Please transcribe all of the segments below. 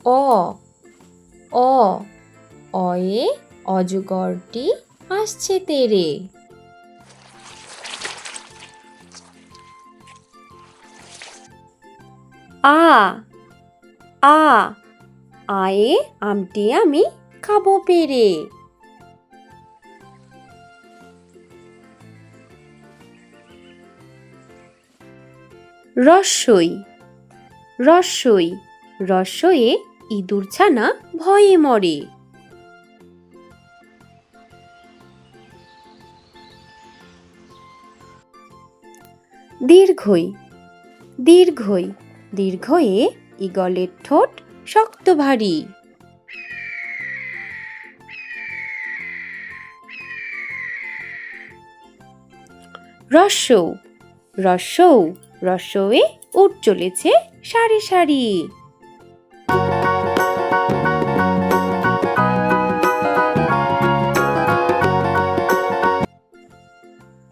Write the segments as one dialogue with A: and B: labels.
A: অ অ অয়ে অজগরটি আসছে তেরে। আ আ আয়ে আমটি আমি খাবো পেরে। রস্যই রস্যই রস্যয়ে ইঁদুর ছানা ভয়ে মরে। দীর্ঘই দীর্ঘই দীর্ঘয়ে ঈগলের ঠোঁট শক্ত ভারী। রস্যৌ রস্যৌ রস্যয়ে উট চলেছে সারি সারি।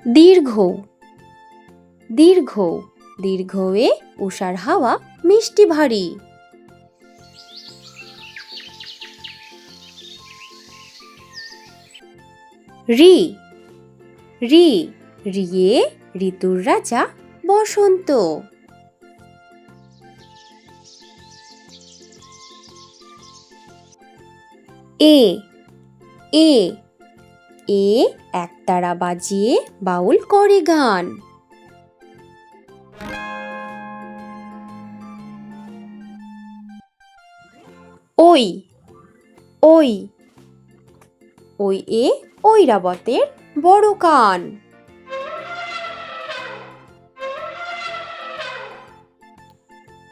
A: দীর্ঘ দীর্ঘ দীর্ঘয়ে উষার হাওয়া মিষ্টি ভারী। রি রি রিয়ে ঋতুর রাজা বসন্ত। এ এ এ একতারা বাজিয়ে বাউল করে গান। ওই ওই ওই এ ঐরাবতের বড় কান।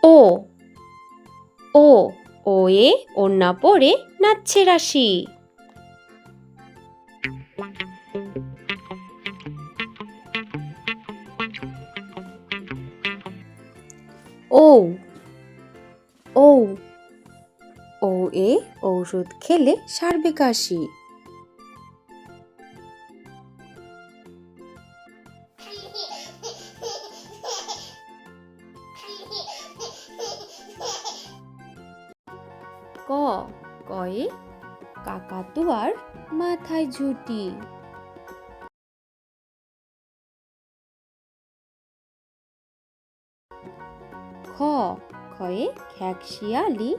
A: ও ও ওয়ে ওড়না পরে নাচছে রাশি। ও ও ও এ ঔষধ খেলে সারবে কাশি। ক কয়ে কাকাতুয়ার মাথায় ঝুঁটি। খ খয়ে খ্যাকশিয়ালি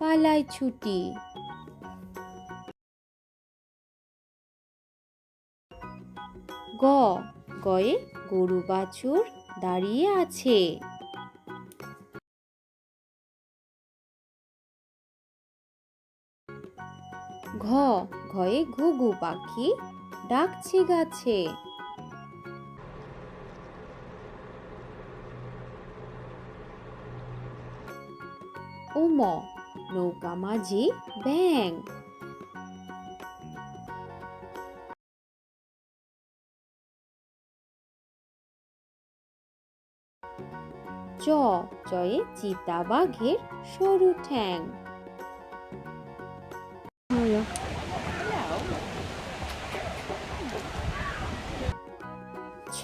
A: পালায় ছুটি। গ গয়ে গরু বাছুর দাঁড়িয়ে আছে। ঘ ঘয়ে ঘুঘু পাখি ডাকছে গাছে। উম নৌকা মাঝি ব্যাং। চ চয়ে চিতা বাঘের সরু ঠ্যাং। ছ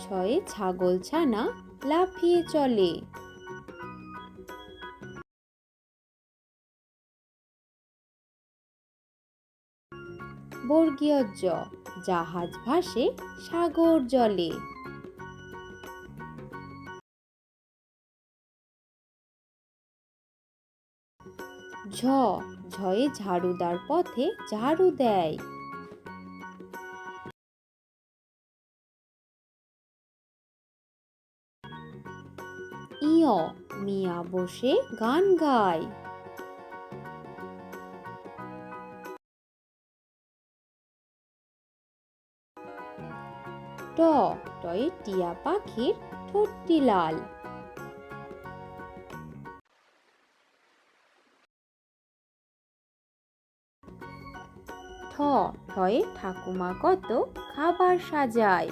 A: ছয়ে ছাগল ছানা লাফিয়ে চলে। বর্গীয় জ জাহাজ ভাসে সাগর জলে। ঝ ঝয়ে ঝাড়ুদার পথে ঝাড়ু দেয়। ইয় মিয়া বসে গান গায়। ট টয়ে টিয়া পাখির ঠোঁটটি লাল। ঠ ঠয়ে ঠাকুমা কত খাবার সাজায়।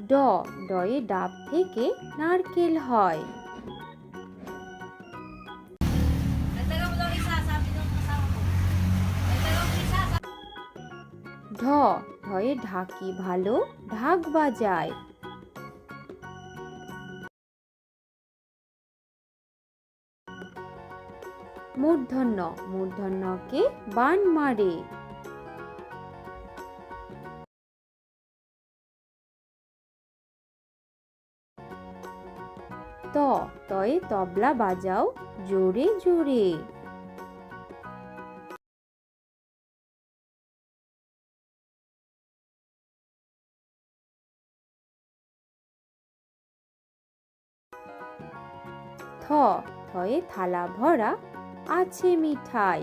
A: ড ডয়ে ডাব থেকে নারকেল হয়। ঢ ঢয়ে ঢাকি ভালো ঢাক বাজায়। মূর্ধন্য মূর্ধন্যকে বান মারে। তয়ে তবলা বাজাও জোরে জোরে। থয়ে থালা ভরা আছে মিঠাই।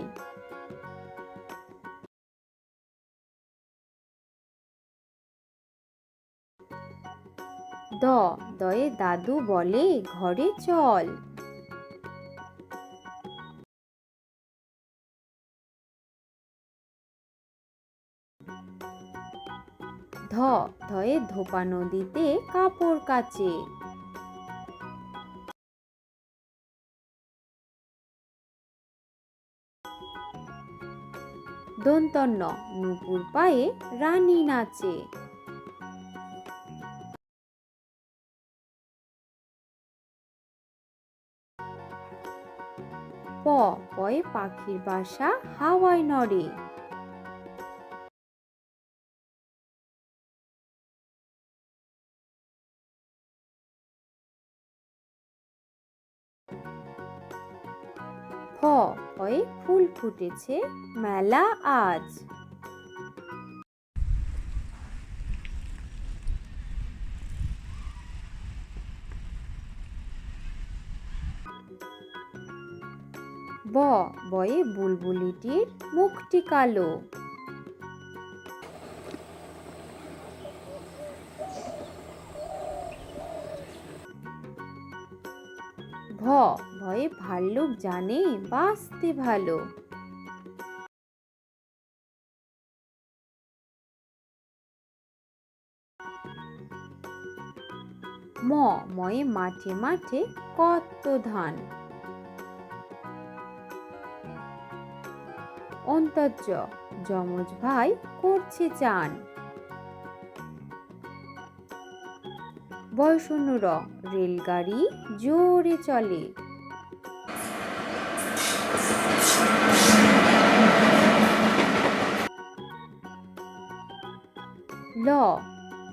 A: দয়ে দাদু বলে ঘরে চল। ধয়ে ধোপা নদীতে কাপড় কাচে। দন্তন্য নুপুর পায়ে রানী নাচে। পয়ে পাখির বাসা হাওয়ায় নড়ে। ফয়ে ফুল ফুটেছে মেলা আজ। বয়ে বুলবুলিটির মুখটি কালো। ভয়ে ভাল্লুক জানে বাঁচতে ভালো। ময়ে মাঠে মাঠে কত ধান। অন্তর্য যমজ ভাই করছে চান। বয়শূন্য রেলগাড়ি জোরে চলে।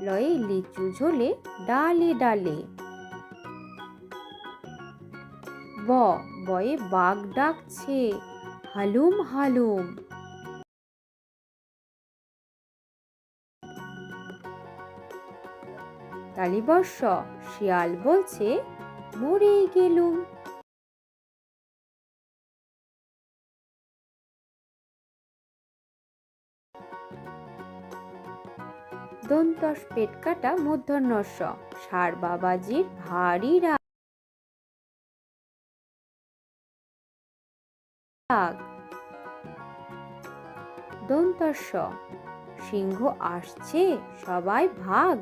A: লয়ে লিচু ঝোলে ডালে ডালে। বয়ে বাঘ ডাকছে হালুম হালুম। তালিবর্ষ শিয়াল বলছে মরে গেলুম। দন্তস পেট কাটা মূর্ধন্যস্ব ষাঁড় বাবাজির ভারী রাগ। দন্তস্ব সিংহ আসছে সবাই ভাগ।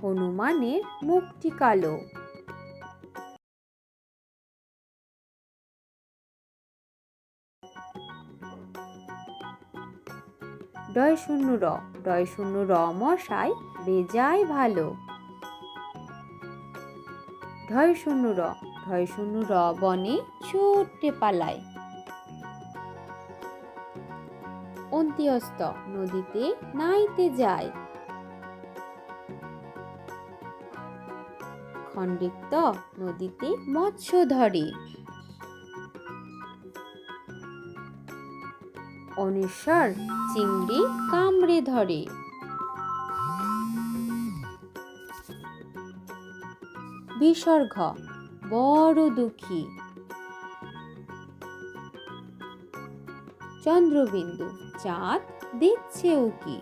A: হনুমানের মুখটি কালো। ডয় শূন্য মশাই বেজায় ভালো। ঢয় শূন্য বনে ছুটে পালায়। অন্ত্যস্ত নদীতে নাইতে যায়। খণ্ডিক্ত নদীতে মৎস্য ধরে। অনিশ্বর চিংড়ি কামড়ে ধরে। বিসর্গ বড় দুঃখী। চন্দ্রবিন্দু চাঁদ দিচ্ছে উকি।